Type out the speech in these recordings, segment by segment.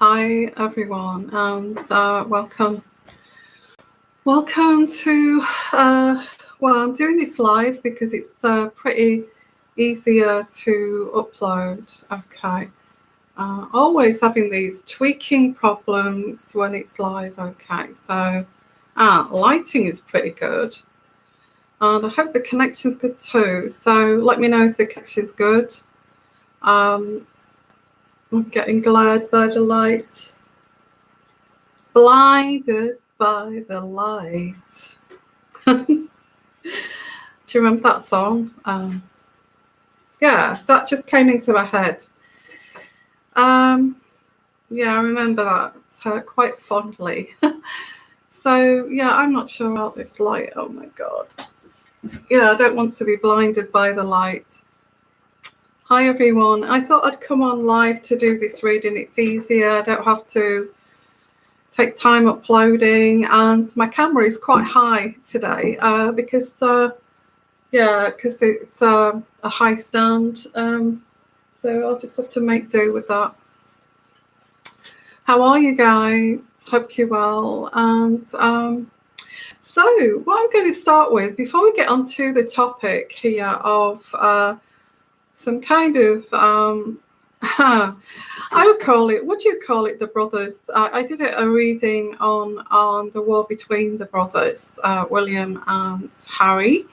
Hi everyone, and welcome to I'm doing this live because it's pretty easier to upload. Okay, always having these tweaking problems when it's live. Okay, so lighting is pretty good, and I hope the connection's good too. So let me know if the connection's good. I'm getting glad by the light. Blinded by the light. Do you remember that song? Yeah, that just came into my head. Yeah, I remember that quite fondly. So yeah, I'm not sure about this light. Oh my god. Yeah, I don't want to be blinded by the light. Hi everyone. I thought I'd come on live to do this reading. It's easier. I don't have to take time uploading, and my camera is quite high today because it's a high stand, so I'll just have to make do with that. How are you guys? Hope you're well. And so what I'm going to start with, before we get onto the topic here of some kind of would you call it the brothers? I did a reading on the war between the brothers, William and Harry,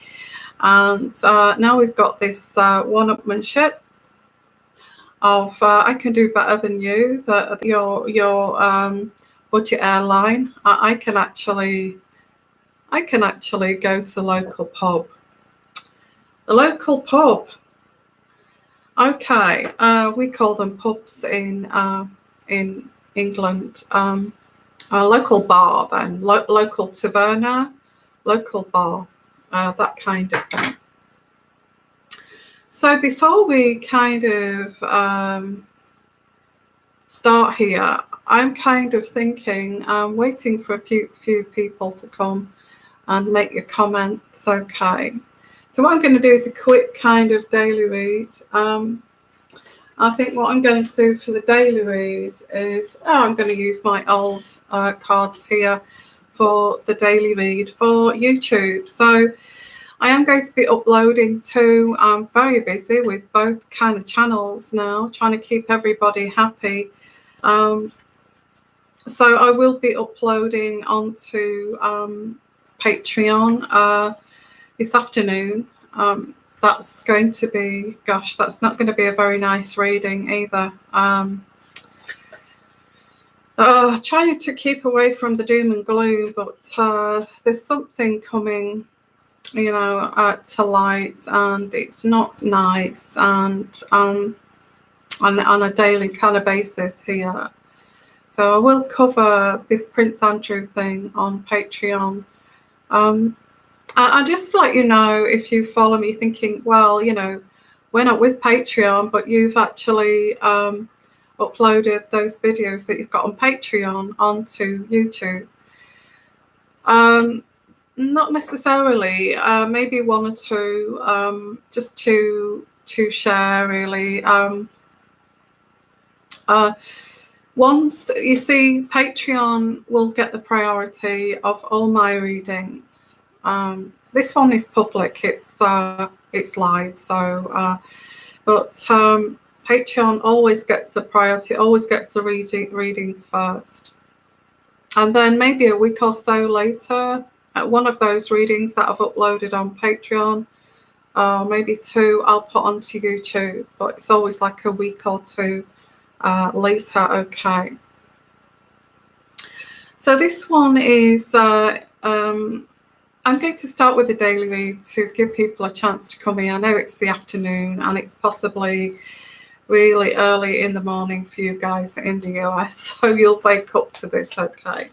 and now we've got this one-upmanship of I can do better than you, that your budget airline. I can actually go to the local pub. The local pub. Okay, we call them pubs in England. A local bar, then local taverna, local bar, that kind of thing. So before we kind of start here, I'm kind of thinking, waiting for a few people to come and make your comments. Okay. So what I'm going to do is a quick kind of daily read. I think what I'm going to do for the daily read is I'm going to use my old cards here for the daily read for YouTube. So I am going to be uploading too. I'm very busy with both kind of channels now, trying to keep everybody happy. So I will be uploading onto Patreon this afternoon. That's going to be, gosh, that's not going to be a very nice reading either. Trying to keep away from the doom and gloom, but there's something coming, to light, and it's not nice, and on a daily kind of basis here. So I will cover this Prince Andrew thing on Patreon. I just let you know, if you follow me thinking, well, we're not with Patreon, but you've actually uploaded those videos that you've got on Patreon onto YouTube. Not necessarily, maybe one or two, just to share really. Once you see, Patreon will get the priority of all my readings. This one is public, it's live, so but Patreon always gets the priority, always gets the readings first, and then maybe a week or so later, at one of those readings that I've uploaded on Patreon, maybe two, I'll put onto YouTube, but it's always like a week or two later. Okay, so this one is I'm going to start with the daily read to give people a chance to come in. I know it's the afternoon and it's possibly really early in the morning for you guys in the US, so you'll wake up to this, okay?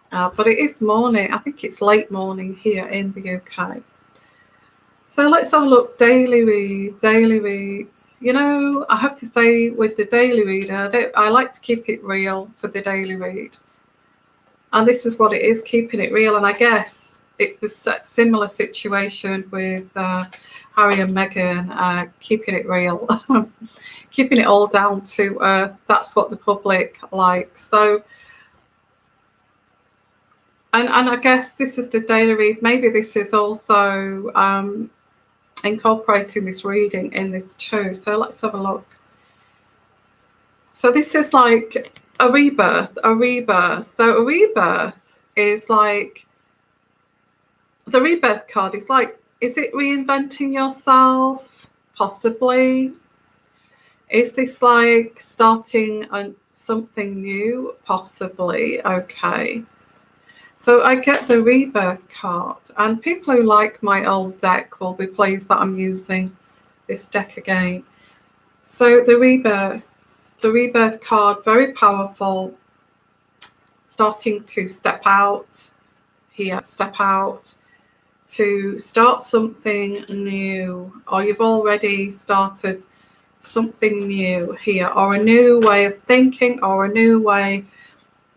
But it is morning. I think it's late morning here in the UK. So let's have a look. Daily reads. I have to say, with the daily read, I like to keep it real for the daily read. And this is what it is, keeping it real. And I guess it's this similar situation with Harry and Meghan, keeping it real, keeping it all down to earth. That's what the public likes. So, and I guess this is the daily read. Maybe this is also incorporating this reading in this too. So let's have a look. So this is like a rebirth, a rebirth. So a rebirth is like, the rebirth card is like, is it reinventing yourself? Possibly. Is this like starting on something new? Possibly. Okay. So I get the rebirth card, and people who like my old deck will be pleased that I'm using this deck again. So the rebirth card, very powerful, starting to step out here, step out to start something new, or you've already started something new here, or a new way of thinking, or a new way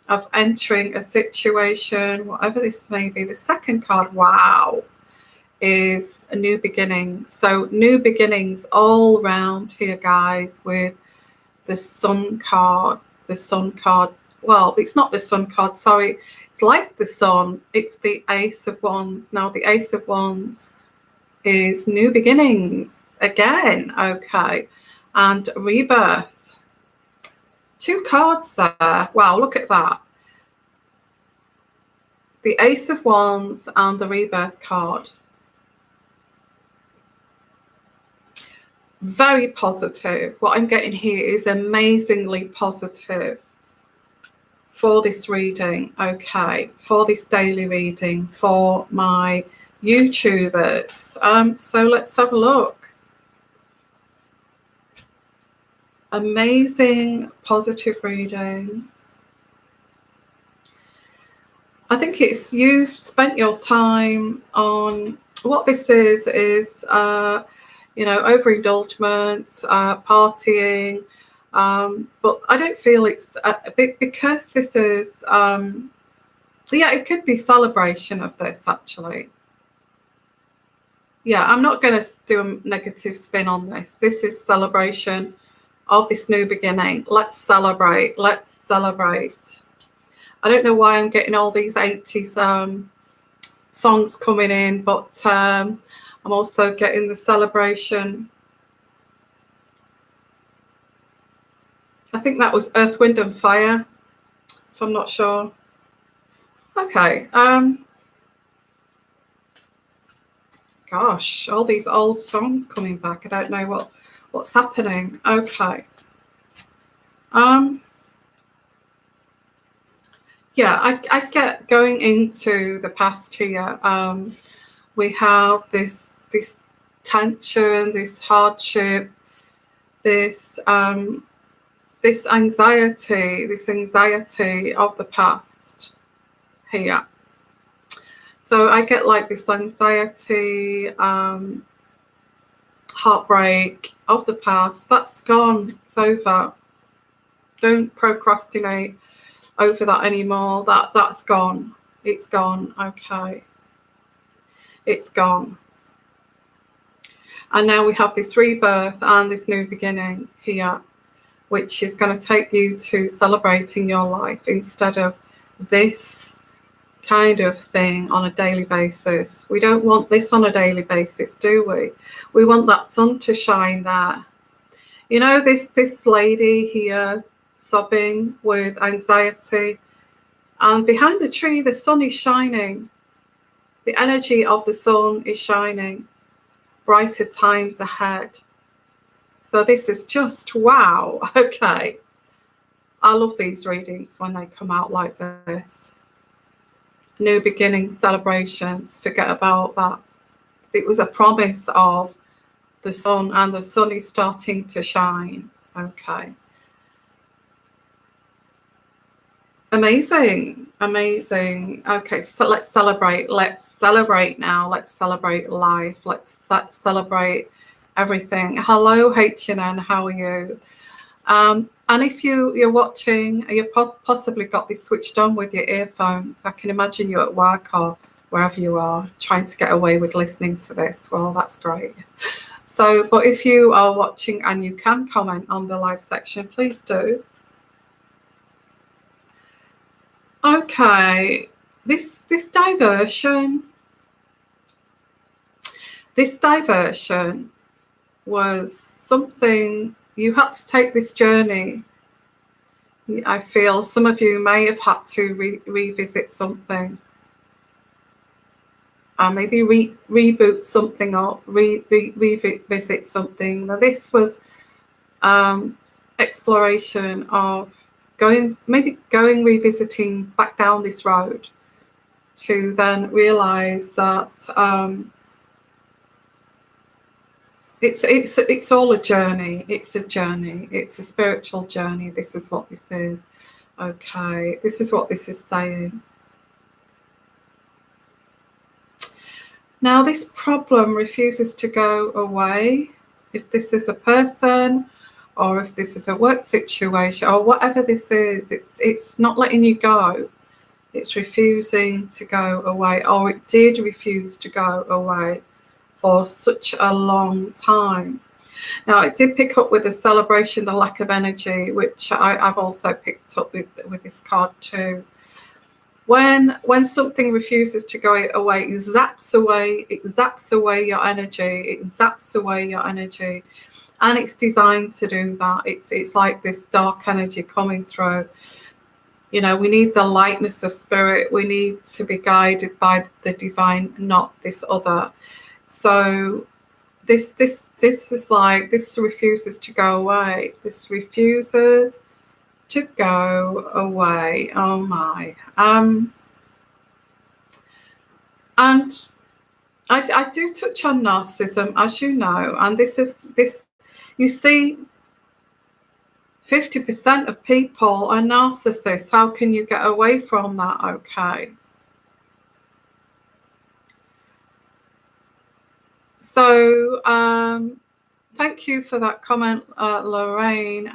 of entering a situation, whatever this may be. The second card, wow, is a new beginning. So new beginnings all around here, guys, with the Sun card. The Sun card, well, it's not the Sun card, sorry. It's like the Sun. It's the Ace of Wands. Now, the Ace of Wands is new beginnings again, okay, and rebirth. Two cards there. Wow, look at that. The Ace of Wands and the rebirth card. Very positive. What I'm getting here is amazingly positive for this reading, okay, for this daily reading, for my YouTubers. So let's have a look. Amazing positive reading. I think it's, you've spent your time on, what this is you know, overindulgence, partying, but I don't feel it's a bit, because this is yeah, it could be celebration of this actually. Yeah, I'm not going to do a negative spin on this. This is celebration of this new beginning. Let's celebrate. Let's celebrate. I don't know why I'm getting all these 80s songs coming in, but I'm also getting the celebration. I think that was Earth, Wind and Fire, if I'm not sure. Okay. Gosh, all these old songs coming back. I don't know what's happening. Okay. Yeah, I get going into the past here. We have this tension, this hardship, this anxiety of the past here. So I get like this anxiety, heartbreak of the past. That's gone. It's over. Don't procrastinate over that anymore. That's gone. It's gone. Okay. It's gone. And now we have this rebirth and this new beginning here, which is going to take you to celebrating your life instead of this kind of thing on a daily basis. We don't want this on a daily basis, do we? We want that sun to shine there. You know, this lady here sobbing with anxiety, and behind the tree the sun is shining. The energy of the sun is shining. Brighter times ahead. So this is just wow. Okay. I love these readings when they come out like this. New beginning celebrations. Forget about that. It was a promise of the sun, and the sun is starting to shine. Okay. Amazing. Amazing. Okay, so let's celebrate. Let's celebrate now. Let's celebrate life. Let's celebrate everything. Hello, HNN. How are you? And if you're watching, you've possibly got this switched on with your earphones. I can imagine you at work or wherever you are, trying to get away with listening to this. Well, that's great. So, but if you are watching and you can comment on the live section, please do. Okay, this diversion was something you had to take this journey. I feel some of you may have had to revisit something. Maybe reboot something up, revisit something. Now, this was exploration of revisiting back down this road to then realize that it's all a journey. It's a journey. It's a spiritual journey. This is what this is. Okay, this is what this is saying. Now, this problem refuses to go away. If this is a person, or if this is a work situation, or whatever this is, it's not letting you go. It's refusing to go away, or it did refuse to go away for such a long time. Now, it did pick up with the celebration, the lack of energy, which I've also picked up with this card too. When something refuses to go away, it zaps away your energy, and it's designed to do that. It's like this dark energy coming through. You know, we need the lightness of spirit. We need to be guided by the divine, not this other. So this is like, this refuses to go away. This refuses to go away. Oh my. And I do touch on narcissism, as you know, and this you see, 50% of people are narcissists. How can you get away from that? Okay. So thank you for that comment, Lorraine.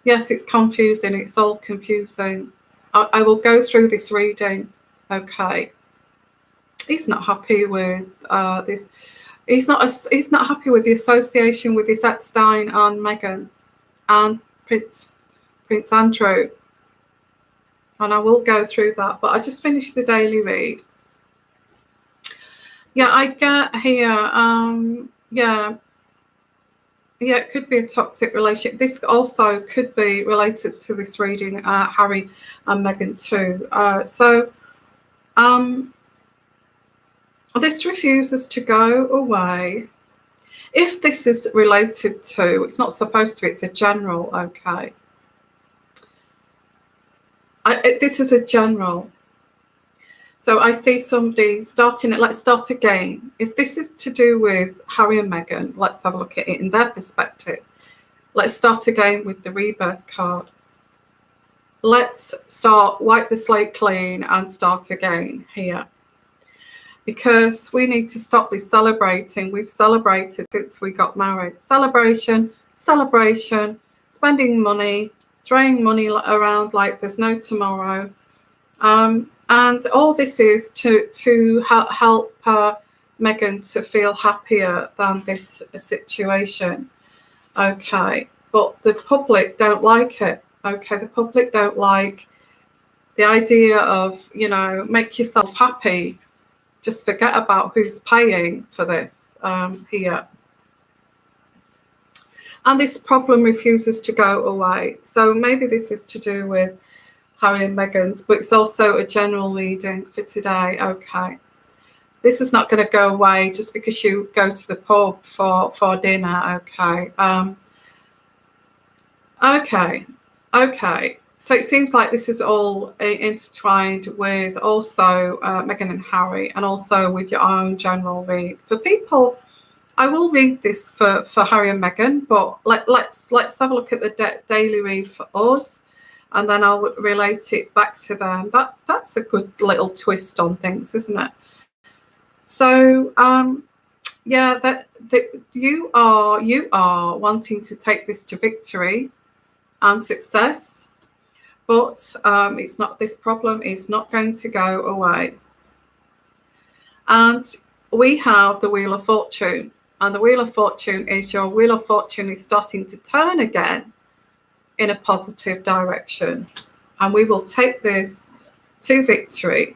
Yes, it's confusing. It's all confusing. I will go through this reading. Okay. He's not happy with this. He's not happy with the association with this Epstein and Meghan and Prince Andrew. And I will go through that. But I just finished the daily read. Yeah, I get here. Yeah, it could be a toxic relationship. This also could be related to this reading, Harry and Meghan too. This refuses to go away. If this is related to, it's not supposed to be, it's a general, okay. This is a general. So I see somebody starting it. Let's start again. If this is to do with Harry and Meghan, let's have a look at it in their perspective. Let's start again with the rebirth card. Let's wipe the slate clean and start again here. Because we need to stop this celebrating. We've celebrated since we got married. Celebration, spending money, throwing money around like there's no tomorrow. And all this is to help Meghan to feel happier than this situation. Okay, but the public don't like it. Okay, the public don't like the idea of, you know, make yourself happy. Just forget about who's paying for this here. And this problem refuses to go away. So maybe this is to do with Harry and Meghan's, but it's also a general reading for today. Okay. This is not going to go away just because you go to the pub for dinner. Okay. Okay. So it seems like this is all intertwined with also Meghan and Harry, and also with your own general read. For people, I will read this for Harry and Meghan, but let's have a look at the daily read for us, and then I'll relate it back to them. That's a good little twist on things, isn't it? So yeah, that you are wanting to take this to victory and success. But it's not, this problem is not going to go away. And we have the Wheel of Fortune. And the Wheel of Fortune is your Wheel of Fortune is starting to turn again in a positive direction. And we will take this to victory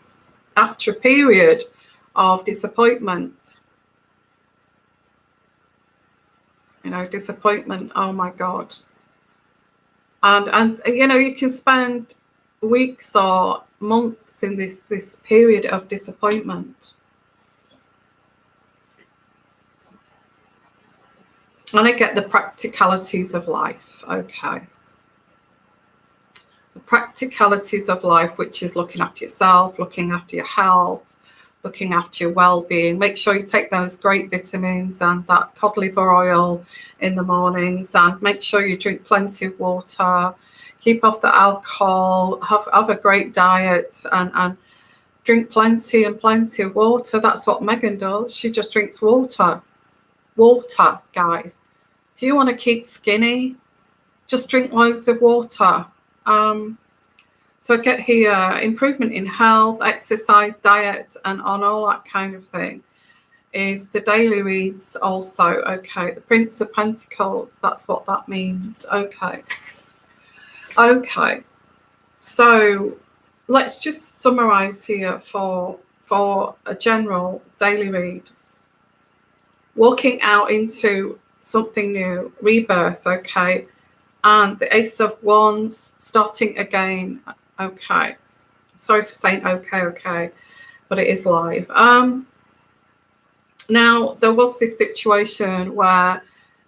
after a period of disappointment. You know, disappointment, oh my God. And you know, you can spend weeks or months in this period of disappointment. And I get the practicalities of life, okay. The practicalities of life, which is looking after yourself, looking after your health, looking after your well-being. Make sure you take those great vitamins and that cod liver oil in the mornings, and make sure you drink plenty of water, keep off the alcohol, have a great diet, and drink plenty of water. That's what Meghan does. She just drinks water. Water, guys. If you want to keep skinny, just drink loads of water. So get here, improvement in health, exercise, diet, and on all that kind of thing is the daily reads also, okay. The Prince of Pentacles, that's what that means, okay. Okay, so let's just summarize here for a general daily read. Walking out into something new, rebirth, okay. And the Ace of Wands, starting again, okay. Sorry for saying okay, but it is live. Now, there was this situation where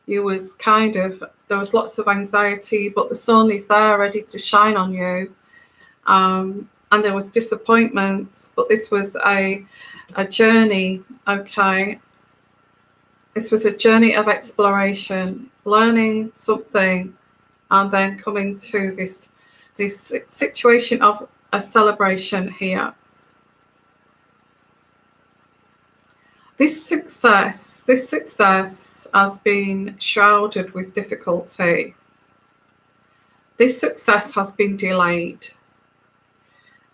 there was lots of anxiety, but the sun is there ready to shine on you. And there was disappointments, but this was a journey, okay. This was a journey of exploration, learning something, and then coming to this situation of a celebration here. This success has been shrouded with difficulty. This success has been delayed,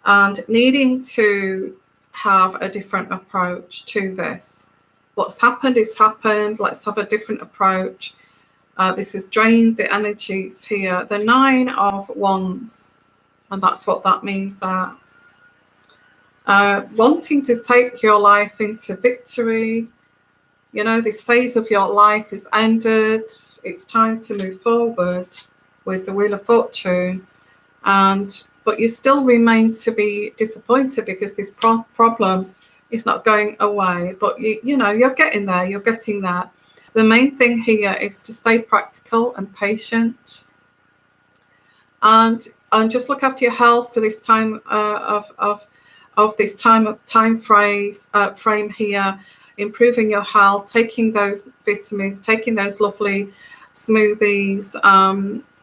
and needing to have a different approach to this. What's happened is happened. Let's have a different approach. This has drained the energies here. The 9 of Wands, and that's what that means there. Wanting to take your life into victory. You know, this phase of your life is ended. It's time to move forward with the Wheel of Fortune. But you still remain to be disappointed because this problem is not going away. But you know, you're getting there. You're getting there. The main thing here is to stay practical and patient, and just look after your health for this time of this time frame here. Improving your health, taking those vitamins, taking those lovely smoothies,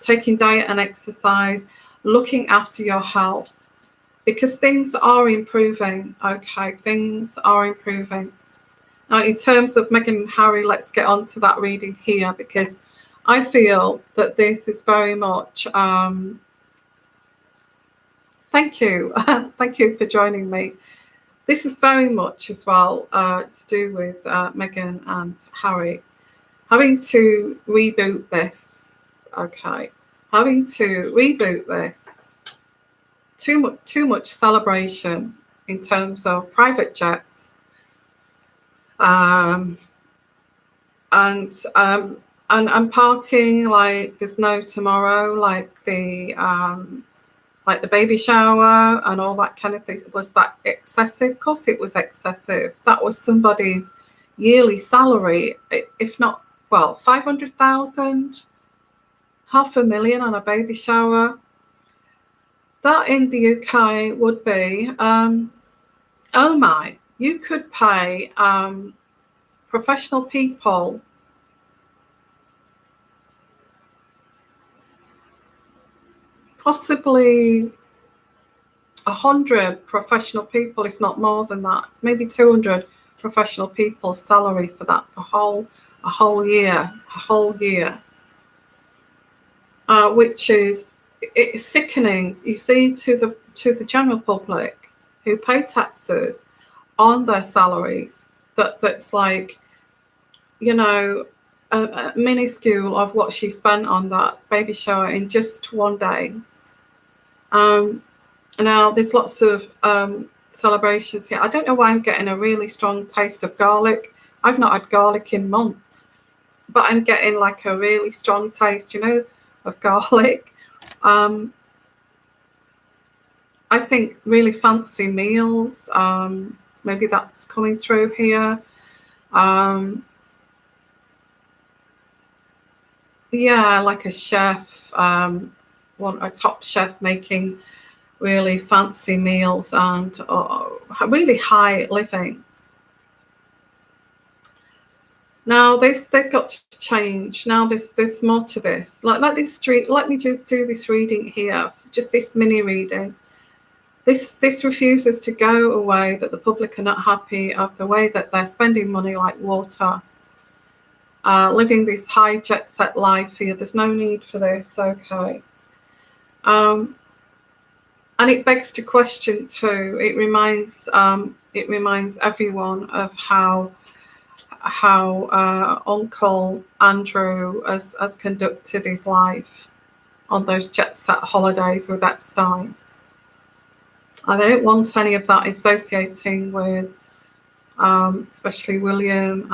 taking diet and exercise, looking after your health, because things are improving. Okay, things are improving. Now, in terms of Meghan and Harry, let's get on to that reading here, because I feel that this is very much, thank you. Thank you for joining me. This is very much as well to do with Meghan and Harry having to reboot this. Okay, having to reboot this. Too much celebration in terms of private jets. And partying like there's no tomorrow, like the baby shower and all that kind of thing. Was that excessive? Of course it was excessive. That was somebody's yearly salary, if not, well, 500,000, 500,000 on a baby shower. That in the UK would be, oh my, you could pay professional people possibly 100 professional people, if not more than that, maybe 200 professional people's salary for that, for a whole year, which is, it's sickening. You see, to the general public who pay taxes, on their salaries that's like, you know, a minuscule of what she spent on that baby shower in just one day. Now there's lots of celebrations here. I don't know why I'm getting a really strong taste of garlic. I've not had garlic in months, but I'm getting like a really strong taste, you know, of garlic. I think really fancy meals. Maybe that's coming through here. Yeah, like a chef, want a top chef making really fancy meals and really high living. Now they've got to change. Now there's more to this. Like this street. Let me just do this reading here. Just this mini reading. This refuses to go away. That the public are not happy of the way that they're spending money like water. Living this high jet set life here. There's no need for this. Okay. And it begs to question too. It reminds everyone of how Uncle Andrew has conducted his life on those jet set holidays with Epstein. And they don't want any of that associating with, especially William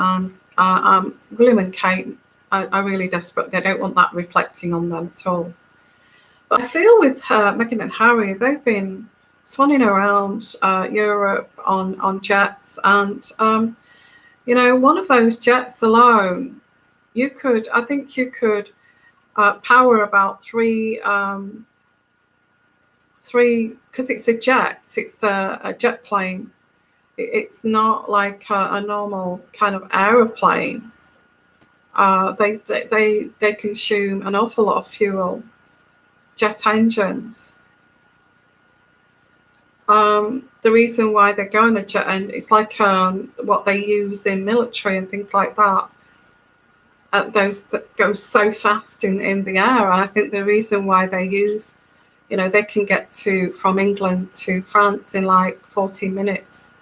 and Kate are really desperate. They don't want that reflecting on them at all. But I feel with Meghan and Harry, they've been swanning around Europe on jets, and you know, one of those jets alone, I think you could power about three, because it's a jet. It's a jet plane. It's not like a normal kind of aeroplane. They consume an awful lot of fuel. Jet engines. The reason why they go on a jet end, it's like what they use in military and things like that. Those that go so fast in the air. And I think the reason why they use, you know, they can get from England to France in like 40 minutes.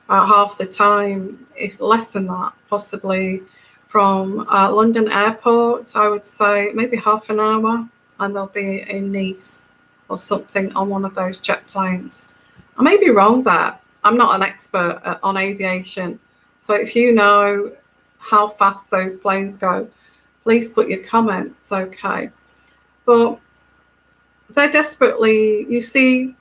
Half the time, if less than that, possibly from London airport, I would say maybe half an hour, and they'll be in Nice or something on one of those jet planes. I may be wrong there. I'm not an expert on aviation. So if you know how fast those planes go, please put your comments, okay? But they're desperately, you see,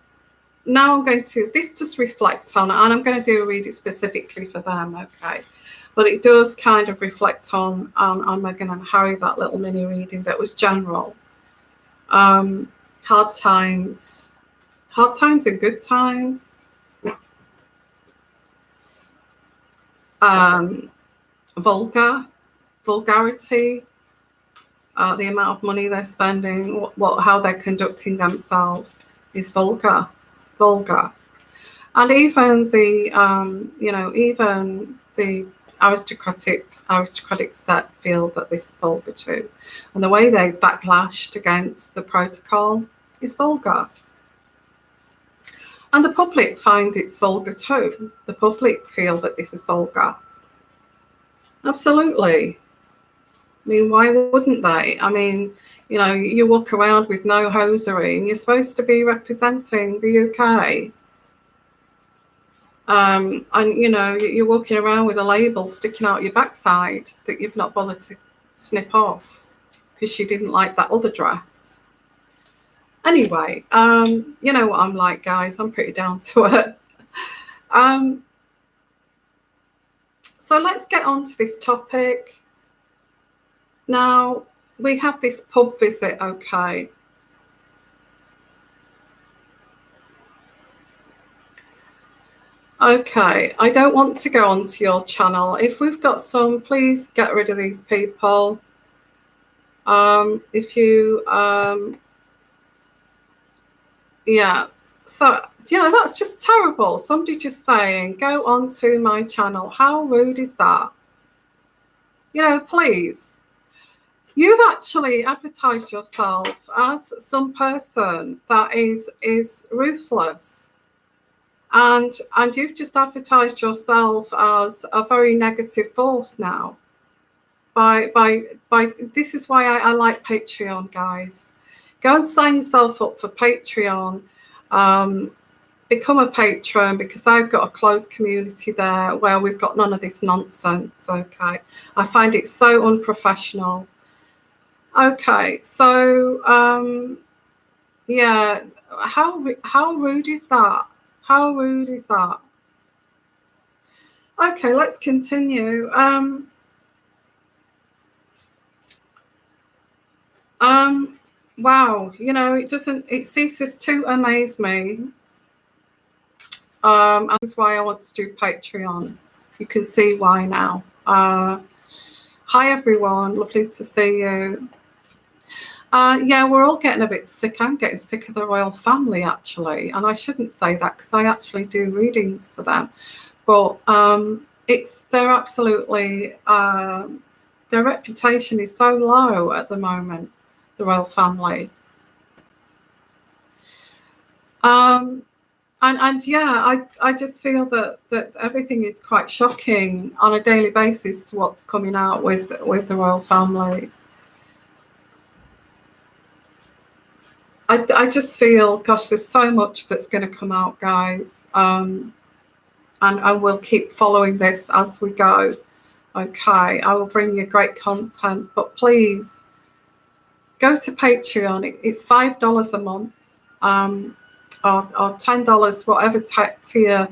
now this just reflects on, and I'm going to do a reading specifically for them, okay? But it does kind of reflect on Meghan and Harry, that little mini reading that was general. Hard times and good times. Vulgarity, the amount of money they're spending, how they're conducting themselves is vulgar. And even the aristocratic set feel that this is vulgar too. And the way they backlashed against the protocol is vulgar. And the public find it's vulgar too. The public feel that this is vulgar. Absolutely. I mean, why wouldn't they? I mean, you know, you walk around with no hosiery and you're supposed to be representing the UK. And, you know, you're walking around with a label sticking out your backside that you've not bothered to snip off because you didn't like that other dress. Anyway, you know what I'm like, guys. I'm pretty down to it. So let's get on to this topic. Now, we have this pub visit, okay. Okay, I don't want to go onto your channel. If we've got some, please get rid of these people. Yeah, so, you know, that's just terrible. Somebody just saying, go onto my channel. How rude is that? You know, please. You've actually advertised yourself as some person that is ruthless. and you've just advertised yourself as a very negative force now. By this is why I like Patreon, guys. Go and sign yourself up for Patreon. Become a patron, because I've got a closed community there where we've got none of this nonsense. Okay, I find it so unprofessional. Okay, so yeah, how rude is that? How rude is that? Okay, let's continue. Wow, it ceases to amaze me. And that's why I want to do Patreon. You can see why now. Hi everyone, lovely to see you. Yeah, we're all getting a bit sick. I'm getting sick of the royal family, actually, and I shouldn't say that because I actually do readings for them. But they're absolutely their reputation is so low at the moment, the royal family. And yeah, I just feel that everything is quite shocking on a daily basis to what's coming out with the royal family. I just feel, gosh, there's so much that's going to come out, guys. And we'll keep following this as we go. Okay, I will bring you great content, but please go to Patreon. It's $5 a month, or $10, whatever tier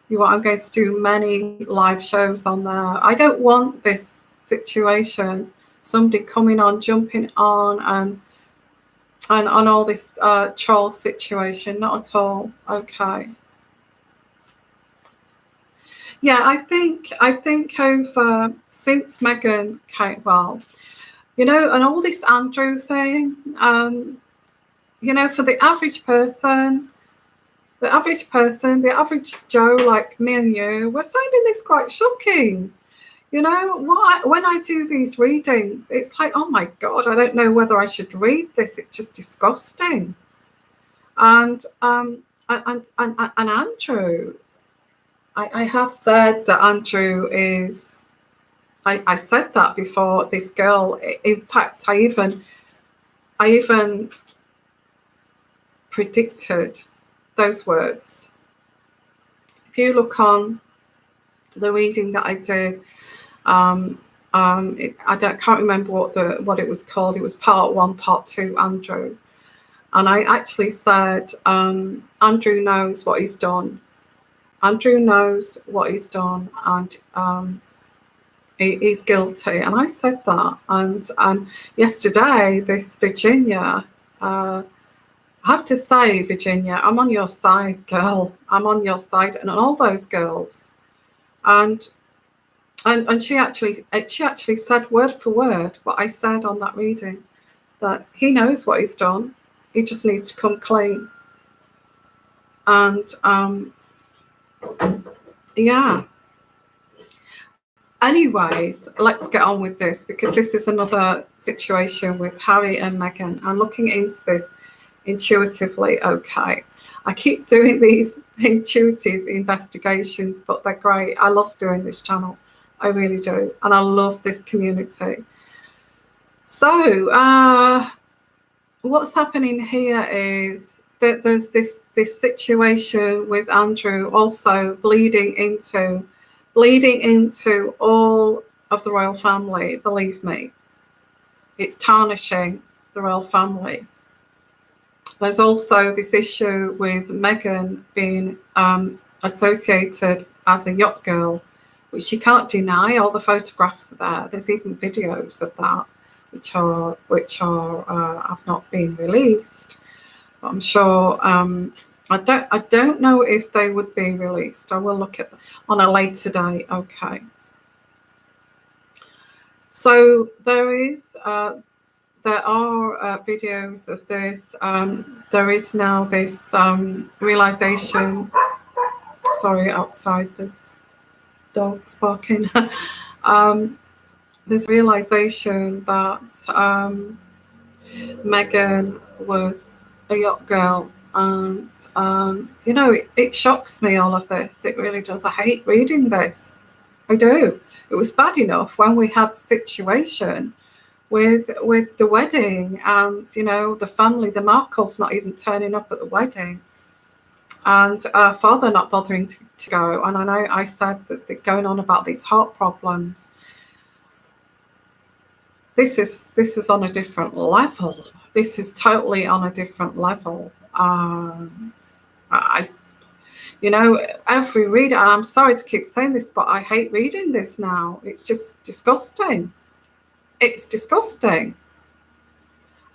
you want. I'm going to do many live shows on there. I don't want this situation, somebody coming on, jumping on, and on all this troll situation. Not at all. Okay. Yeah, I think over since Meghan came, well, and all this Andrew thing, for the average person, the average Joe like me and you, we're finding this quite shocking. When I do these readings, it's like, oh my God, I don't know whether I should read this. It's just disgusting. And Andrew, I have said that Andrew is. I said that before. This girl. In fact, I even predicted those words. If you look on the reading that I did, can't remember what it was called. It was part 1, part 2, Andrew, and I actually said, Andrew knows what he's done. Andrew knows what he's done, and he's guilty. And I said that. And yesterday, this Virginia, I have to say, Virginia, I'm on your side, girl. I'm on your side, and all those girls. And she actually said word for word what I said on that reading, that he knows what he's done. He just needs to come clean. And yeah. Anyways, let's get on with this, because this is another situation with Harry and Meghan. I'm looking into this intuitively. Okay, I keep doing these intuitive investigations, but they're great. I love doing this channel. I really do. And I love this community. So what's happening here is that there's this situation with Andrew also bleeding into all of the royal family. Believe me, it's tarnishing the royal family. There's also this issue with Meghan being associated as a yacht girl, which you can't deny. All the photographs are there. There's even videos of that, which are have not been released. But I'm sure. I don't know if they would be released. I will look at them on a later date. Okay. So there are videos of this. There is now this realization. Sorry, outside the dog's barking. This realization that Meghan was a yacht girl. And, it shocks me, all of this. It really does. I hate reading this. I do. It was bad enough when we had the situation with the wedding, and, the family, the Markles, not even turning up at the wedding, and our father not bothering to go. And I know I said that they're going on about these heart problems. This is on a different level. This is totally on a different level. Every reader, and I'm sorry to keep saying this, but I hate reading this now. It's just disgusting. It's disgusting.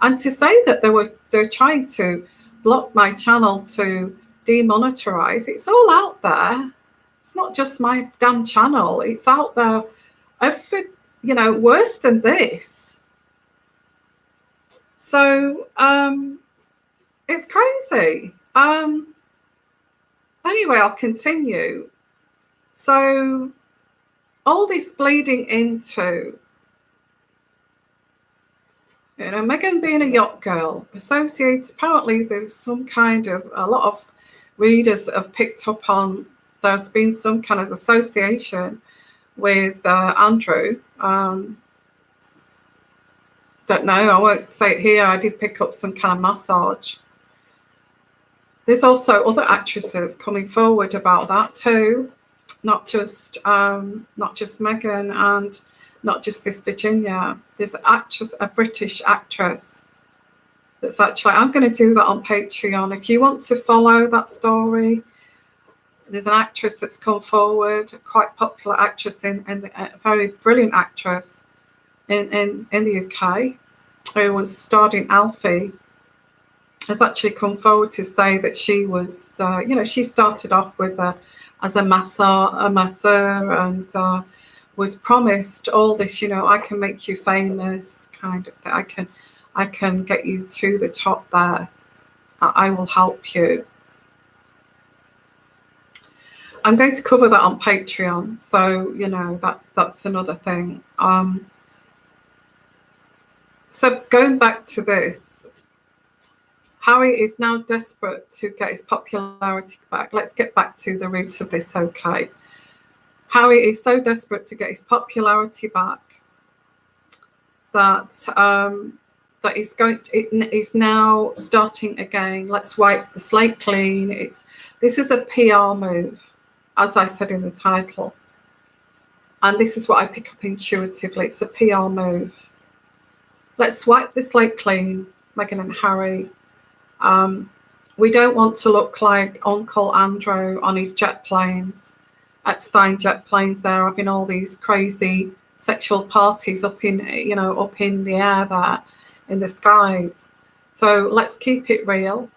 And to say that they're trying to block my channel to demonetize, it's all out there. It's not just my damn channel. It's out there. Worse than this. So it's crazy. Anyway, I'll continue. So all this bleeding into, Meghan being a yacht girl, associated, apparently there's some kind of, a lot of readers have picked up on, there's been some kind of association with Andrew. Don't know, I won't say it here. I did pick up some kind of massage. There's also other actresses coming forward about that too, not just Meghan, and not just this Virginia. There's a British actress that's actually, I'm going to do that on Patreon. If you want to follow that story, there's an actress that's come forward, a quite popular actress a very brilliant actress in the UK, who was starred in Alfie, has actually come forward to say that she was, she started off with as a masseur, and was promised all this, I can make you famous, kind of thing. I can get you to the top there. I will help you. I'm going to cover that on Patreon, so that's another thing. So going back to this, Harry is now desperate to get his popularity back. Let's get back to the roots of this, okay? Harry is so desperate to get his popularity back that that he's now starting again. Let's wipe the slate clean. This is a PR move, as I said in the title, and this is what I pick up intuitively. It's a PR move. Let's wipe the slate clean, Meghan and Harry. We don't want to look like Uncle Andrew on his jet planes, Epstein jet planes. There having all these crazy sexual parties up in the air there, in the skies. So let's keep it real.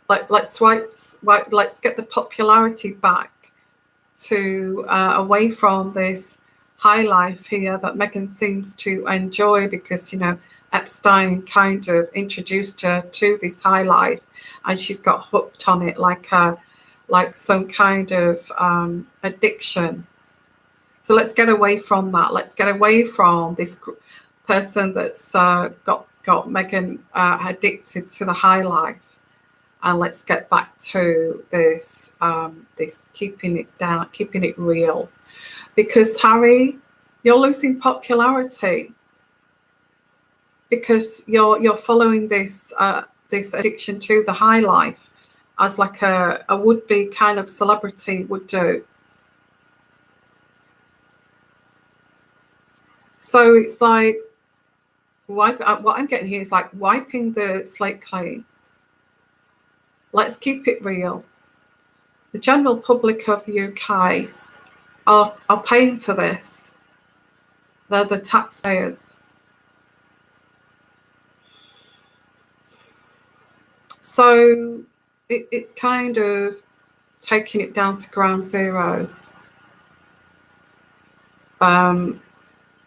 Let's get the popularity back to away from this high life here that Meghan seems to enjoy, because Epstein kind of introduced her to this high life, and she's got hooked on it like some kind of addiction. So let's get away from that. Let's get away from this person that's got Meghan addicted to the high life, and let's get back to this keeping it down, keeping it real. Because Harry, you're losing popularity because you're following this addiction to the high life, as like a would-be kind of celebrity would do. So it's like, what I'm getting here is like wiping the slate clean. Let's keep it real. The general public of the UK are paying for this. They're the taxpayers. So it's kind of taking it down to ground zero. And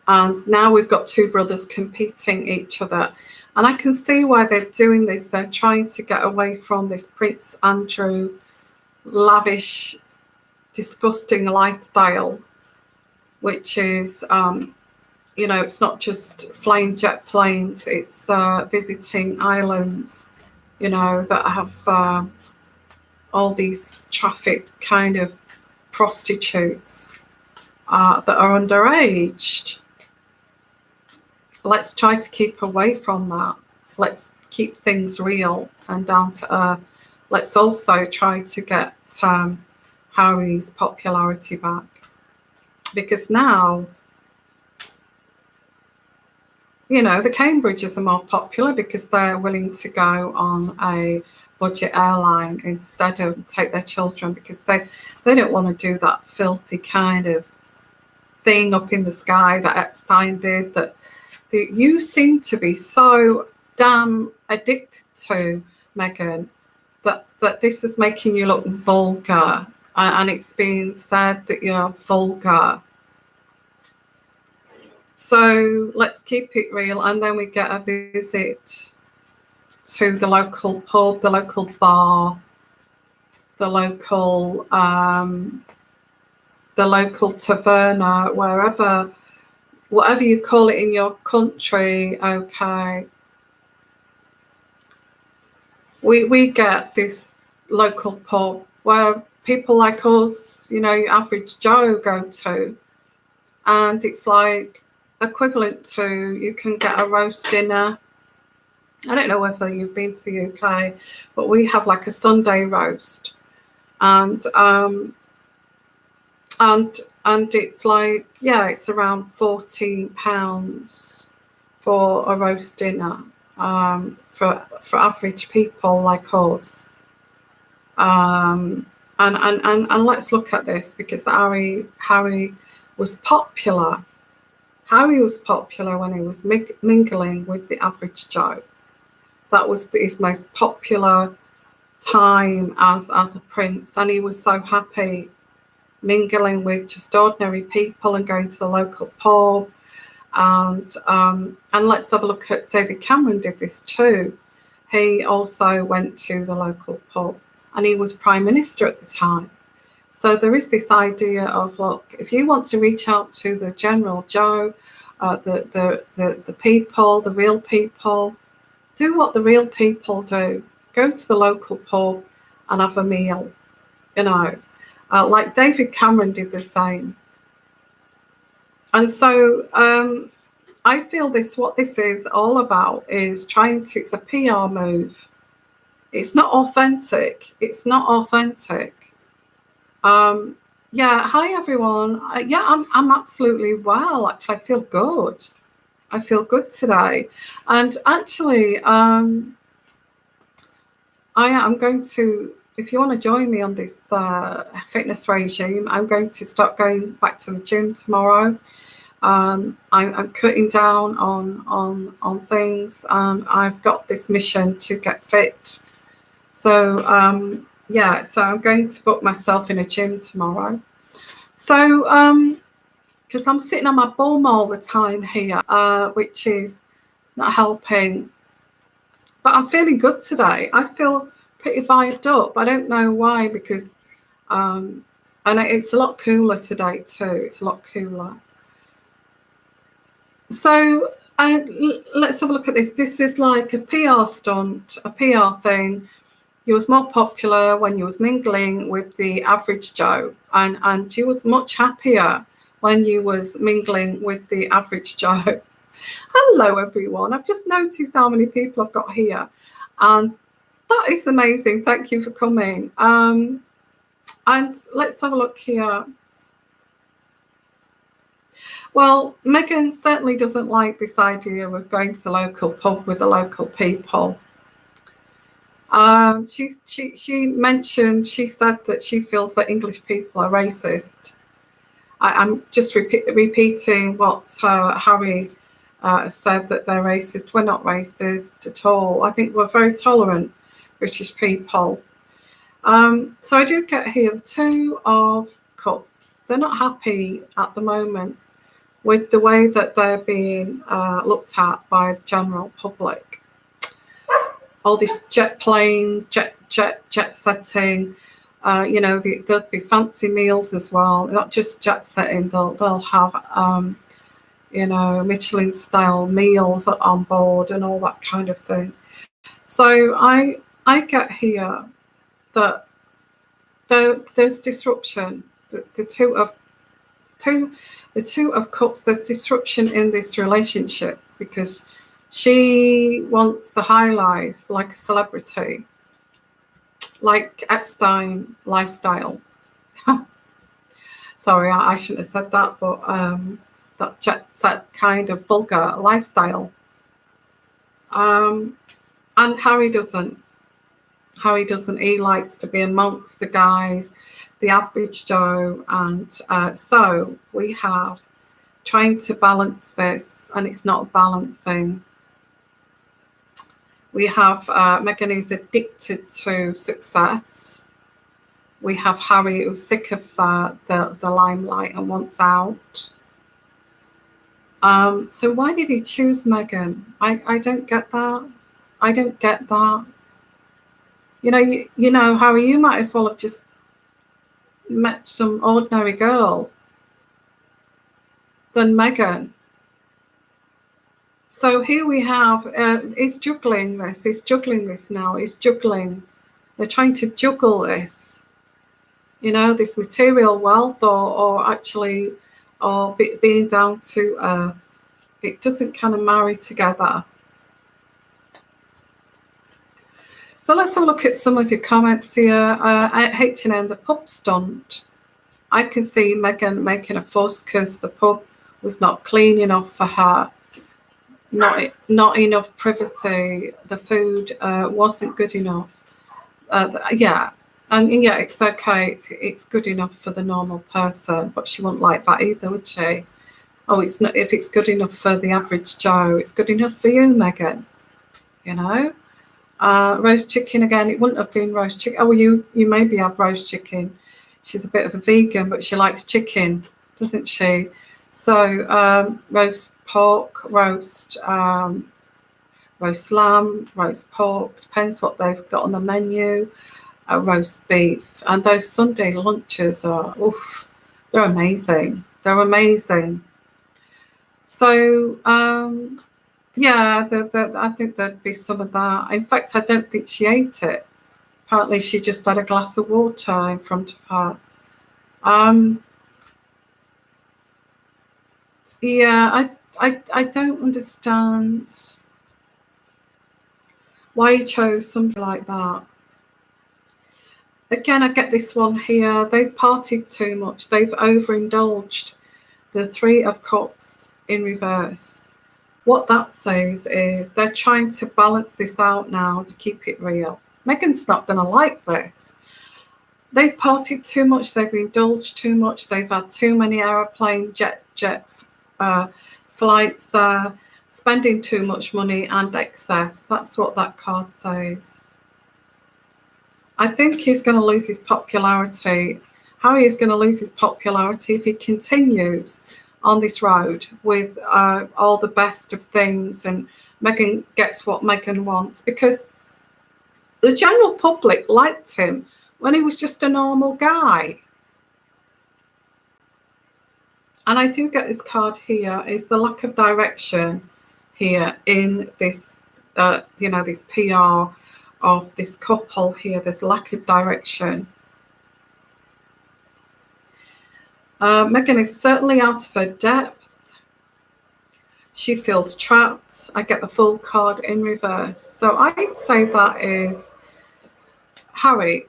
now we've got two brothers competing each other. And I can see why they're doing this. They're trying to get away from this Prince Andrew lavish, disgusting lifestyle, which is, it's not just flying jet planes, it's visiting islands that have all these trafficked kind of prostitutes that are underage. Let's try to keep away from that. Let's keep things real and down to earth. Let's also try to get Harry's popularity back, because now, the Cambridges are more popular because they're willing to go on a budget airline instead of take their children, because they don't want to do that filthy kind of thing up in the sky that Epstein did, that you seem to be so damn addicted to, Meghan, that this is making you look vulgar, and it's being said that you're vulgar. So let's keep it real, and then we get a visit to the local pub, the local bar, the local taverna, whatever you call it in your country. Okay, we get this local pub where people like us, your average Joe, go to, and it's like equivalent to, you can get a roast dinner. I don't know whether you've been to the UK, but we have like a Sunday roast, and it's like, it's around £14 for a roast dinner, for average people like us. And let's look at this, because Harry was popular. Harry was popular when he was mingling with the average Joe. That was his most popular time as a prince, and he was so happy mingling with just ordinary people and going to the local pub. And let's have a look at David Cameron did this too. He also went to the local pub, and he was Prime Minister at the time. So there is this idea of, look, if you want to reach out to the general Joe, the people, the real people, do what the real people do. Go to the local pub and have a meal, like David Cameron did the same. And so I feel what this is all about is it's a PR move. It's not authentic. It's not authentic. Hi everyone. I'm absolutely well. Actually, I feel good. I feel good today. And actually, I am going to, if you want to join me on this fitness regime, I'm going to start going back to the gym tomorrow. I'm cutting down on things, and I've got this mission to get fit. So so I'm going to book myself in a gym tomorrow. So because I'm sitting on my bum all the time here, which is not helping. But I'm feeling good today. I feel pretty vibed up. I don't know why, because and it's a lot cooler today too. It's a lot cooler. So let's have a look at this. This is like a PR stunt, a PR thing. You was more popular when you was mingling with the average Joe, and you was much happier when you was mingling with the average Joe. Hello everyone. I've just noticed how many people I've got here, and that is amazing. Thank you for coming. And let's have a look here. Well, Meghan certainly doesn't like this idea of going to the local pub with the local people. She mentioned, she said that she feels that English people are racist. I'm just repeating what Harry said, that they're racist. We're not racist at all. I think we're very tolerant British people. So I do get here the Two of Cups. They're not happy at the moment with the way that they're being looked at by the general public. All this jet setting, there'll be fancy meals as well. Not just jet setting, they'll have Michelin style meals on board and all that kind of thing. So I I get here that there's disruption. The two of cups, there's disruption in this relationship because she wants the high life like a celebrity, like Epstein lifestyle. Sorry, I shouldn't have said that, but that jet set kind of vulgar lifestyle. And Harry doesn't. Harry doesn't. He likes to be amongst the guys, the average Joe. And so we have trying to balance this, and it's not balancing. We have Meghan, who's addicted to success. We have Harry, who's sick of the limelight and wants out. So why did he choose Meghan? I don't get that. I don't get that. You know, Harry, you might as well have just met some ordinary girl than Meghan. So here we have, he's juggling this. He's juggling this now. He's juggling. They're trying to juggle this. You know, this material wealth or actually, or being down to earth. It doesn't kind of marry together. So let's have a look at some of your comments here. H&N, the pub stunt. I can see Meghan making a fuss because the pub was not clean enough for her. Not enough privacy. The food wasn't good enough. Yeah, and yeah, it's okay. It's good enough for the normal person, but she wouldn't like that either, would she? Oh, it's not. If it's good enough for the average Joe, it's good enough for you, Meghan. You know. Roast chicken again. It wouldn't have been roast chicken. Oh, you maybe have roast chicken. She's a bit of a vegan, but she likes chicken, doesn't she? So roast pork, roast lamb, roast pork. Depends what they've got on the menu. Roast beef, and those Sunday lunches are they're amazing. They're amazing. So. Yeah, I think there'd be some of that. In fact, I don't think she ate it. Apparently, she just had a glass of water in front of her. Yeah, I don't understand why he chose something like that. Again, I get this one here. They've partied too much. They've overindulged. The Three of Cups in reverse. What that says is they're trying to balance this out now to keep it real. Meghan's not going to like this. They've partied too much. They've indulged too much. They've had too many aeroplane jet flights there, spending too much money and excess. That's what that card says. I think he's going to lose his popularity. Harry is going to lose his popularity if he continues on this road with all the best of things, and Meghan gets what Meghan wants, because the general public liked him when he was just a normal guy. And I do get this card here is the lack of direction here in this, this PR of this couple here. There's lack of direction. Meghan is certainly out of her depth. She feels trapped. I get the Fool card in reverse. So I'd say that is Harry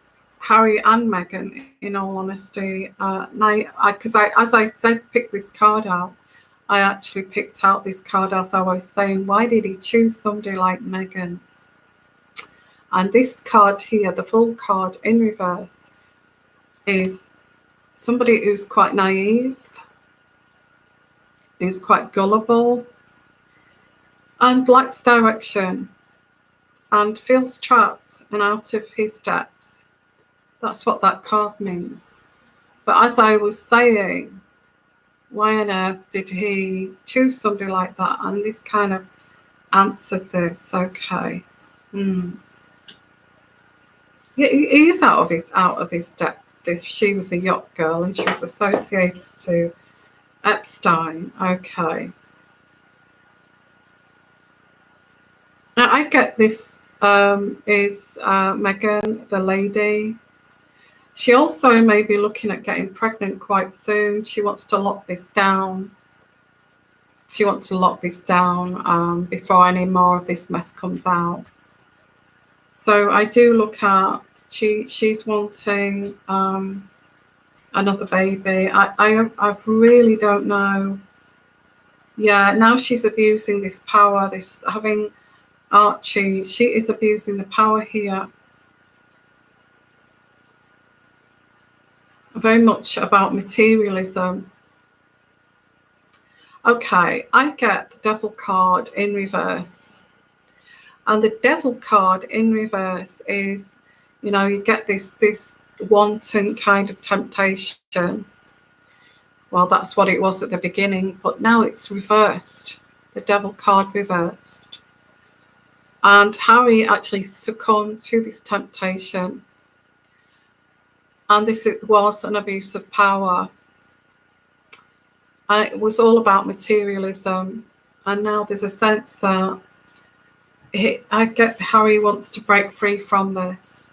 and Meghan, in all honesty. Because as I said, pick this card out. I actually picked out this card as I was saying, why did he choose somebody like Meghan? And this card here, the Fool card in reverse, is somebody who's quite naive, who's quite gullible, and lacks direction, and feels trapped and out of his depths. That's what that card means. But as I was saying, why on earth did he choose somebody like that? And this kind of answered this. Okay. Yeah, he is out of his depth. She was a yacht girl and she was associated to Epstein. Okay. Now I get this is Meghan, the lady. She also may be looking at getting pregnant quite soon. She wants to lock this down. She wants to lock this down before any more of this mess comes out. So I do look at she's wanting another baby. I really don't know. Yeah, now she's abusing this power. This having Archie. She is abusing the power here. Very much about materialism. Okay, I get the devil card in reverse. And the devil card in reverse is, you get this wanton kind of temptation. Well, that's what it was at the beginning, but now it's reversed. The devil card reversed. And Harry actually succumbed to this temptation. And this was an abuse of power. And it was all about materialism. And now there's a sense that I get Harry wants to break free from this.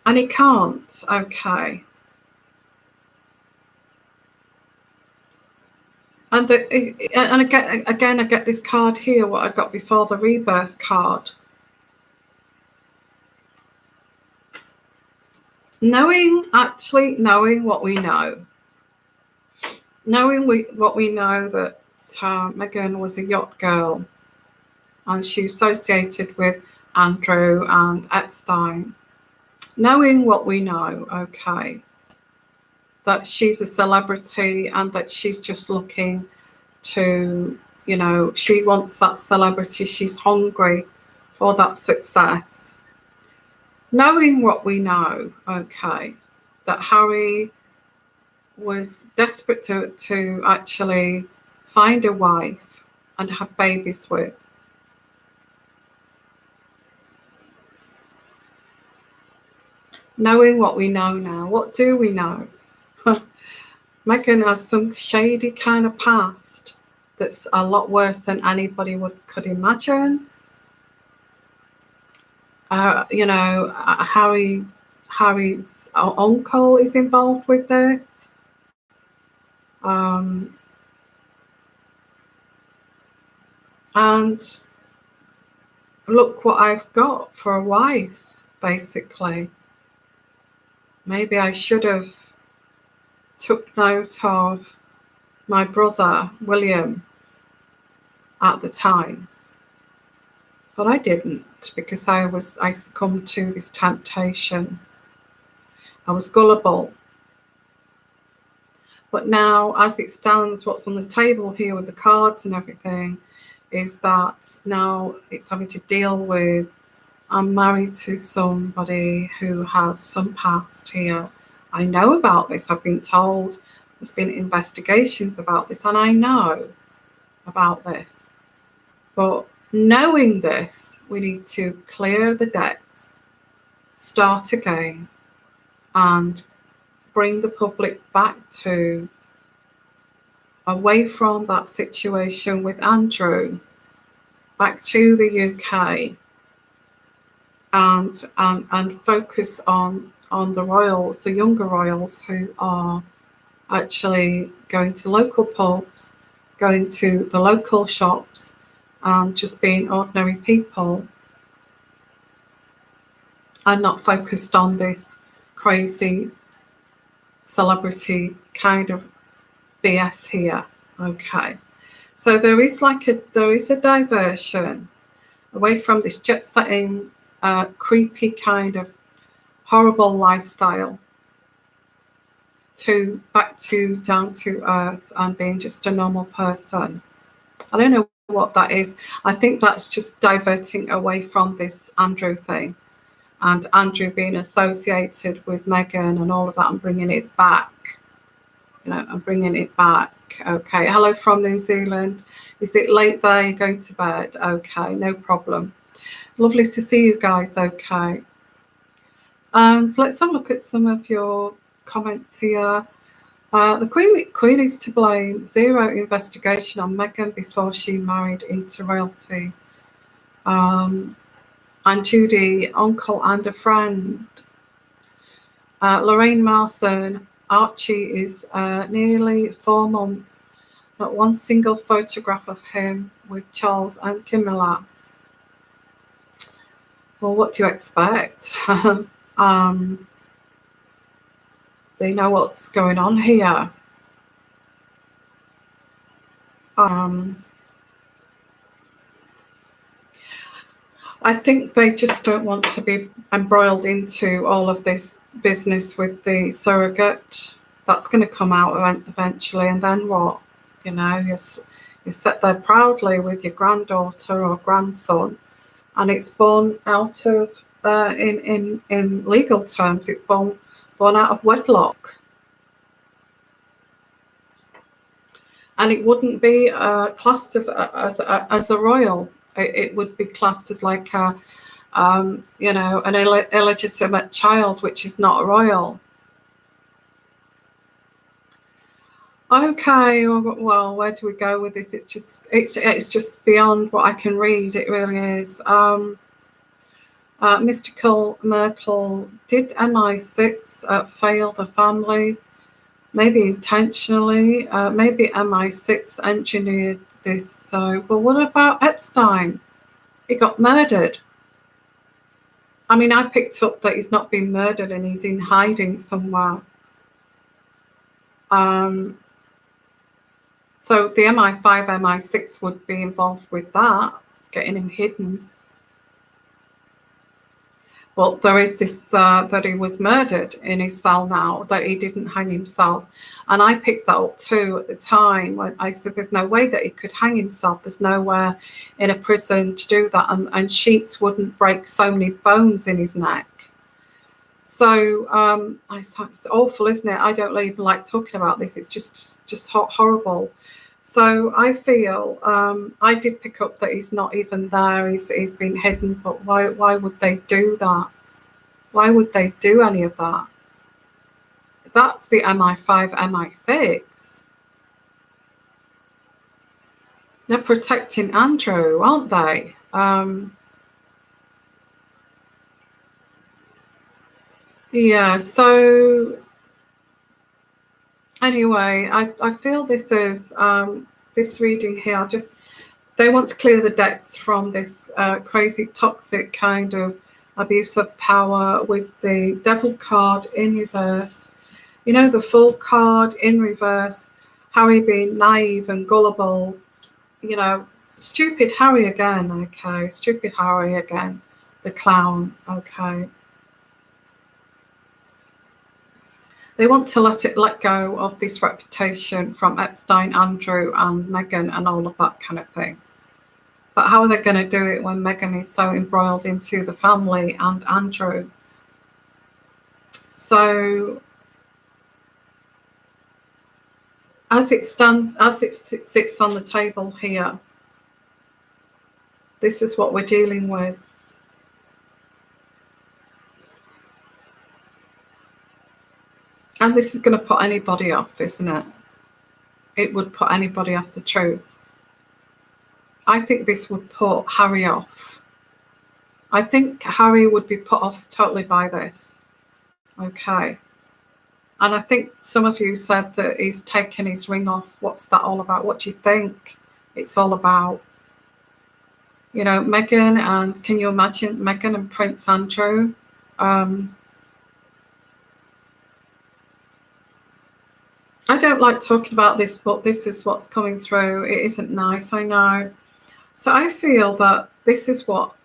And he can't. Okay. And again, I get this card here, what I got before, the rebirth card. Knowing what we know. Knowing what we know, that Meghan was a yacht girl and she associated with Andrew and Epstein. Knowing what we know, okay, that she's a celebrity and that she's just looking to, she wants that celebrity. She's hungry for that success. Knowing what we know, okay, that Harry was desperate to actually find a wife and have babies with. Knowing what we know now, what do we know? Meghan has some shady kind of past that's a lot worse than anybody could imagine. Harry's uncle is involved with this. And look what I've got for a wife, basically. Maybe I should have took note of my brother, William, at the time. But I didn't, because I succumbed to this temptation. I was gullible. But now, as it stands, what's on the table here with the cards and everything is that now it's having to deal with, I'm married to somebody who has some past here. I know about this. I've been told there's been investigations about this, and I know about this. But knowing this, we need to clear the decks, start again, and bring the public back to away from that situation with Andrew, back to the UK, and focus on the royals, the younger royals, who are actually going to local pubs, going to the local shops, and just being ordinary people, and not focused on this crazy celebrity kind of BS here. Okay, so there is a diversion away from this jet-setting, creepy kind of horrible lifestyle to back to down to earth and being just a normal person. I don't know what that is. I think that's just diverting away from this Andrew thing, and Andrew being associated with Meghan and all of that, and bringing it back. I'm bringing it back. Okay, hello from New Zealand. Is it late there? You're going to bed? Okay, no problem. Lovely to see you guys. Okay. So let's have a look at some of your comments here. The Queen is to blame. Zero investigation on Meghan before she married into royalty. and Judy, uncle and a friend. Lorraine Marson, Archie is nearly 4 months. Not one single photograph of him with Charles and Camilla. Well, what do you expect? They know what's going on here. I think they just don't want to be embroiled into all of this business with the surrogate. That's going to come out eventually, and then what? You know, you sit there proudly with your granddaughter or grandson, and it's born out of, in legal terms, it's born out of wedlock. And it wouldn't be classed as a royal. It would be classed as like a, you know, an illegitimate child, which is not a royal. Okay, well, where do we go with this? It's just beyond what I can read. It really is. Mystical Markle, did MI6 fail the family? Maybe intentionally. Maybe MI6 engineered this. So, but what about Epstein? He got murdered. I mean, I picked up that he's not been murdered and he's in hiding somewhere. So the MI5, MI6 would be involved with that, getting him hidden. Well, there is this that he was murdered in his cell now, that he didn't hang himself. And I picked that up too at the time when I said there's no way that he could hang himself. There's nowhere in a prison to do that. And sheets wouldn't break so many bones in his neck. So it's awful, isn't it? I don't even like talking about this. It's just horrible. So I feel I did pick up that he's not even there. He's been hidden. But why would they do that? Why would they do any of that? That's the MI5, MI6. They're protecting Andrew, aren't they? Yeah. So anyway, I feel this is this reading here. They want to clear the decks from this crazy, toxic kind of abuse of power with the Devil card in reverse. You know, the Fool card in reverse. Harry being naive and gullible. You know, stupid Harry again. Okay, stupid Harry again. The clown. Okay. They want to let go of this reputation from Epstein, Andrew, and Meghan, and all of that kind of thing. But how are they going to do it when Meghan is so embroiled into the family and Andrew? So, as it sits on the table here, this is what we're dealing with. And this is going to put anybody off, isn't it? It would put anybody off the truth. I think this would put Harry off. I think Harry would be put off totally by this. Okay. And I think some of you said that he's taken his ring off. What's that all about? What do you think it's all about? You know, Meghan, and can you imagine Meghan and Prince Andrew? I don't like talking about this, but this is what's coming through. It isn't nice, I know. So I feel that this is what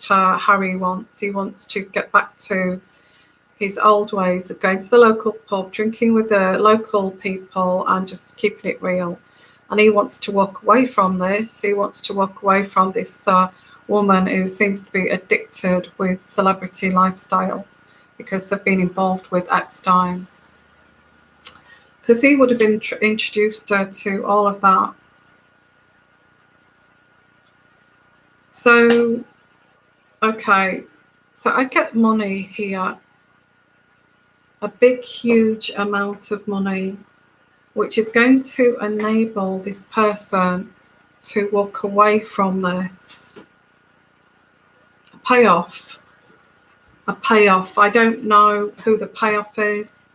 Harry wants. He wants to get back to his old ways of going to the local pub, drinking with the local people, and just keeping it real. And he wants to walk away from this. He wants to walk away from this woman who seems to be addicted with celebrity lifestyle because they've been involved with Epstein. Because he would have introduced her to all of that. So, okay, so I get money here, a big, huge amount of money, which is going to enable this person to walk away from this. payoff. A payoff. I don't know who the payoff is.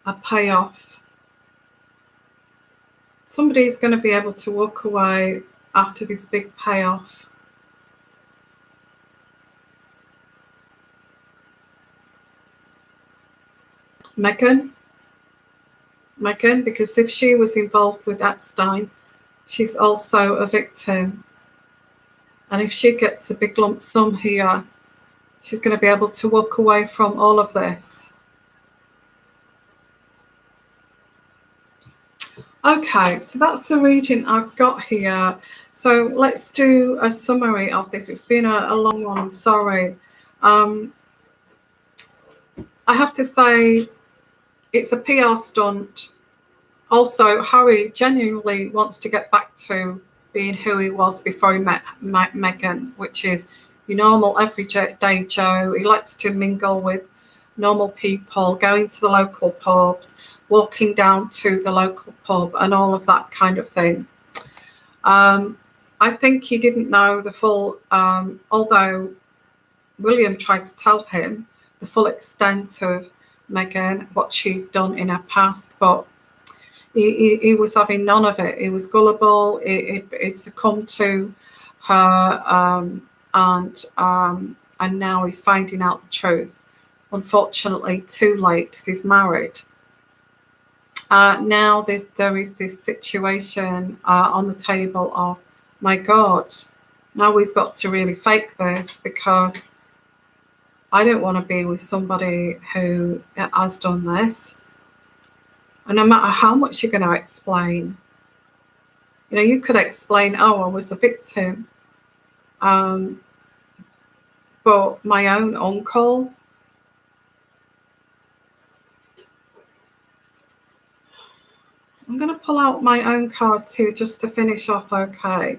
A payoff. Somebody's going to be able to walk away after this big payoff. Meghan, because if she was involved with Epstein, she's also a victim. And if she gets a big lump sum here, she's going to be able to walk away from all of this. Okay, so that's the reading I've got here. So let's do a summary of this. It's been a long one, I'm sorry. I have to say it's a PR stunt. Also, Harry genuinely wants to get back to being who he was before he met Meghan, which is your normal everyday Joe. He likes to mingle with normal people, going to the local pubs, walking down to the local pub and all of that kind of thing. I think he didn't know the full, although William tried to tell him the full extent of Meghan, what she'd done in her past, but he was having none of it. He was gullible. It succumbed to her, and now he's finding out the truth. Unfortunately, too late because he's married. Now there is this situation on the table of, my God, now we've got to really fake this, because I don't want to be with somebody who has done this. And no matter how much you're going to explain, you could explain, oh, I was the victim. But my own uncle, I'm going to pull out my own cards here just to finish off, okay?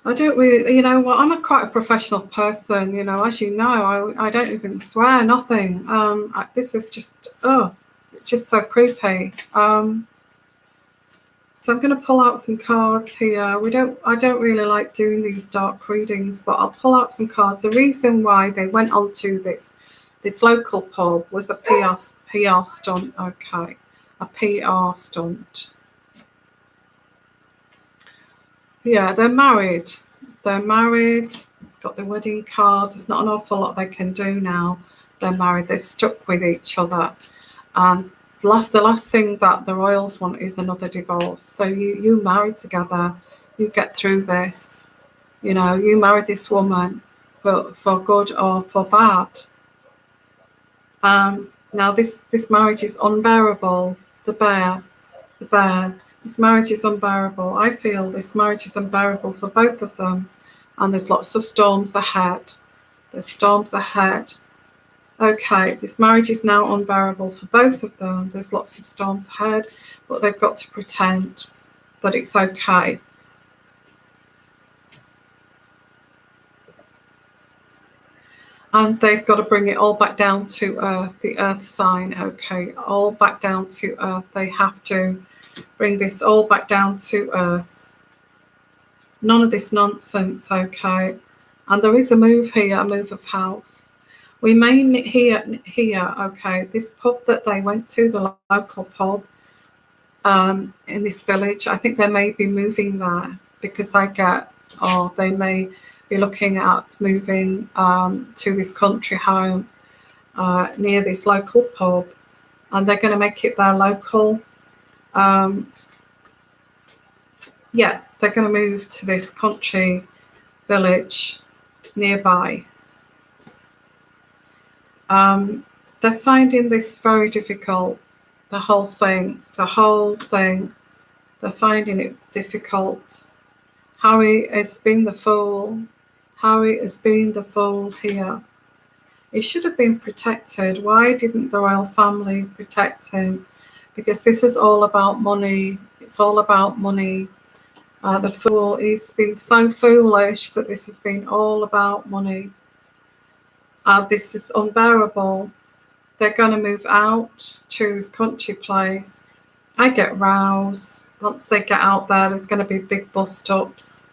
I don't really, I'm quite a professional person, as you know, I don't even swear, nothing. This is just, it's just so creepy. So I'm going to pull out some cards here. I don't really like doing these dark readings, but I'll pull out some cards. The reason why they went on to this local pub was a PR stunt, okay? A PR stunt. Yeah, they're married. Got the wedding cards. There's not an awful lot they can do now. They're married. They're stuck with each other. And the last thing that the royals want is another divorce. So you married together. You get through this. You married this woman for good or for bad. Now this marriage is unbearable. The bear. This marriage is unbearable. I feel this marriage is unbearable for both of them. And there's lots of storms ahead. There's storms ahead. Okay, this marriage is now unbearable for both of them. There's lots of storms ahead, but they've got to pretend that it's okay. And they've got to bring it all back down to earth, the earth sign, okay? All back down to earth. They have to bring this all back down to earth. None of this nonsense, okay? And there is a move here, a move of house. We may hear, okay, this pub that they went to, the local pub in this village, I think they may be moving there because they may be looking at moving to this country home near this local pub, and they're going to make it their local. Yeah, they're going to move to this country village nearby. They're finding this very difficult, the whole thing. They're finding it difficult. Harry has been the fool. Harry has been the fool here. He should have been protected. Why didn't the royal family protect him? Because this is all about money. It's all about money. The fool, he's been so foolish that this has been all about money. This is unbearable. They're going to move out to this country place. I get rows. Once they get out there, there's going to be big bust-ups.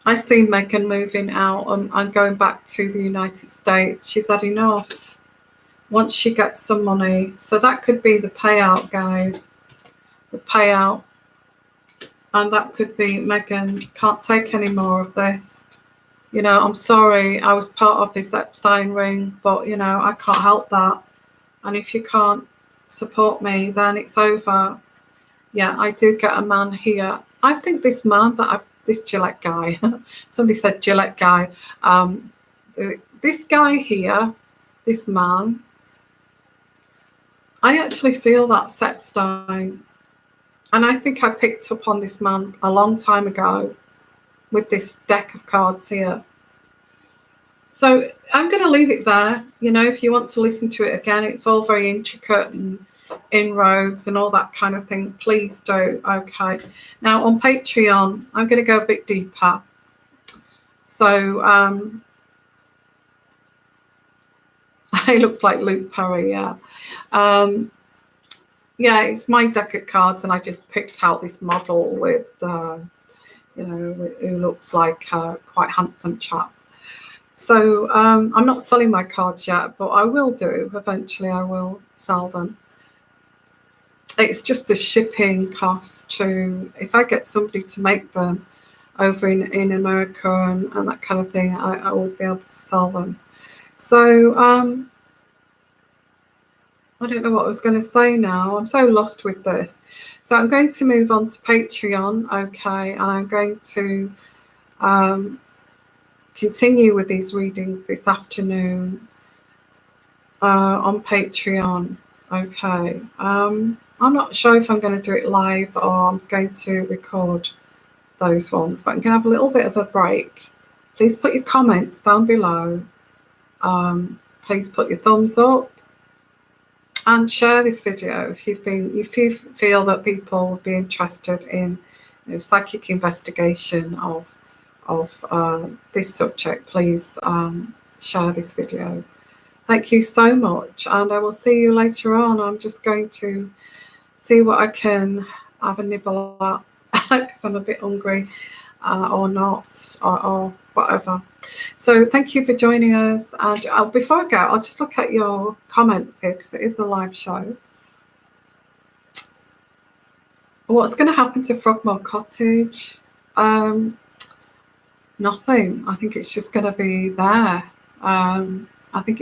I see Meghan moving out and going back to the United States. She's had enough once she gets some money. So that could be the payout, guys. The payout. And that could be Meghan can't take any more of this. You know, I'm sorry, I was part of this Epstein ring, but, you know, I can't help that. And if you can't support me, then it's over. Yeah, I do get a man here. I think this man this Gillette guy, somebody said Gillette guy, this guy here, this man, I actually feel that's Epstein. And I think I picked up on this man a long time ago with this deck of cards here. So I'm going to leave it there. You know, if you want to listen to it again, it's all very intricate and inroads and all that kind of thing. Please do. Okay. Now on Patreon, I'm going to go a bit deeper. So it looks like Luke Perry, yeah. Yeah, it's my deck of cards, and I just picked out this model with, you know, who looks like a quite handsome chap. So I'm not selling my cards yet, but I will do. Eventually, I will sell them. It's just the shipping cost to, if I get somebody to make them over in America and that kind of thing, I would be able to sell them. So I don't know what I was going to say now. I'm so lost with this. So I'm going to move on to Patreon, okay, and I'm going to continue with these readings this afternoon on Patreon, okay. I'm not sure if I'm going to do it live or I'm going to record those ones, but I'm going to have a little bit of a break. Please put your comments down below. Please put your thumbs up. And share this video if you feel that people would be interested in, you know, psychic investigation of this subject. Please share this video. Thank you so much, and I will see you later on. I'm just going to see what I can have a nibble at because I'm a bit hungry, or not, or whatever. So thank you for joining us, and before I go, I'll just look at your comments here because it is a live show. What's going to happen to Frogmore Cottage? Nothing. I think it's just going to be there. I think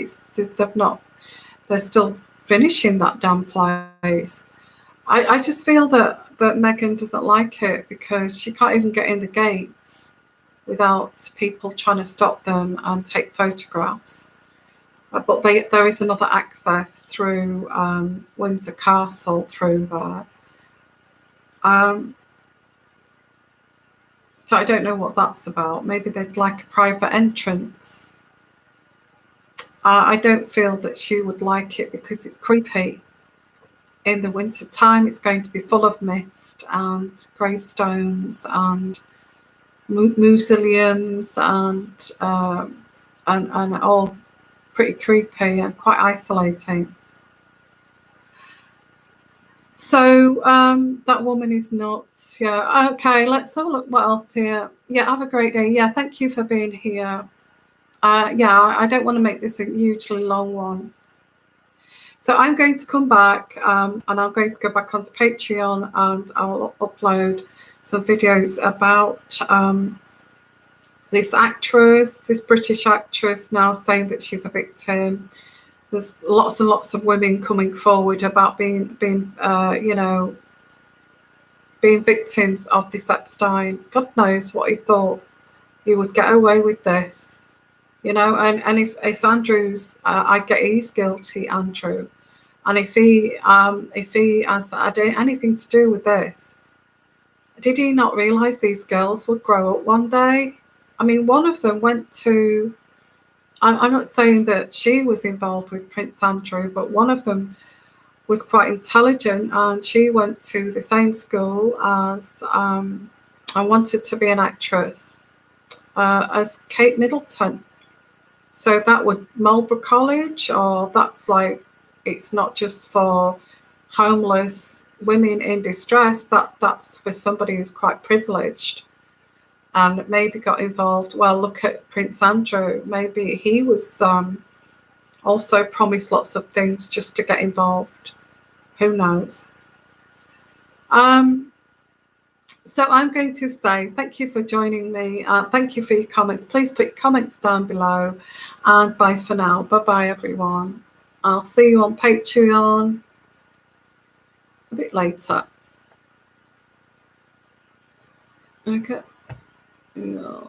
they're still finishing that damn place. I just feel that Meghan doesn't like it because she can't even get in the gates without people trying to stop them and take photographs. But there is another access through Windsor Castle through there. So I don't know what that's about. Maybe they'd like a private entrance. I don't feel that she would like it because it's creepy. In the winter time, it's going to be full of mist and gravestones and mausoleums and all pretty creepy and quite isolating. So that woman is nuts. Yeah. Okay, let's have a look what else here. Yeah, have a great day. Yeah, thank you for being here. Yeah, I don't want to make this a hugely long one. So I'm going to come back and I'm going to go back onto Patreon and I'll upload some videos about this actress, this British actress now saying that she's a victim. There's lots and lots of women coming forward about being you know, being victims of this Epstein. God knows what he thought he would get away with this, you know. And if Andrew's, I get he's guilty, Andrew, and if he has had anything to do with this, did he not realise these girls would grow up one day? I mean, one of them went to. I'm not saying that she was involved with Prince Andrew, but one of them was quite intelligent and she went to the same school as I wanted to be an actress as Kate Middleton. So that would Marlborough College, or that's like, it's not just for homeless women in distress, that's for somebody who's quite privileged. and maybe got involved. Well, look at Prince Andrew. Maybe he was also promised lots of things just to get involved. Who knows? So I'm going to say thank you for joining me. Thank you for your comments. Please put comments down below. And bye for now. Bye-bye, everyone. I'll see you on Patreon a bit later. Okay. Yeah.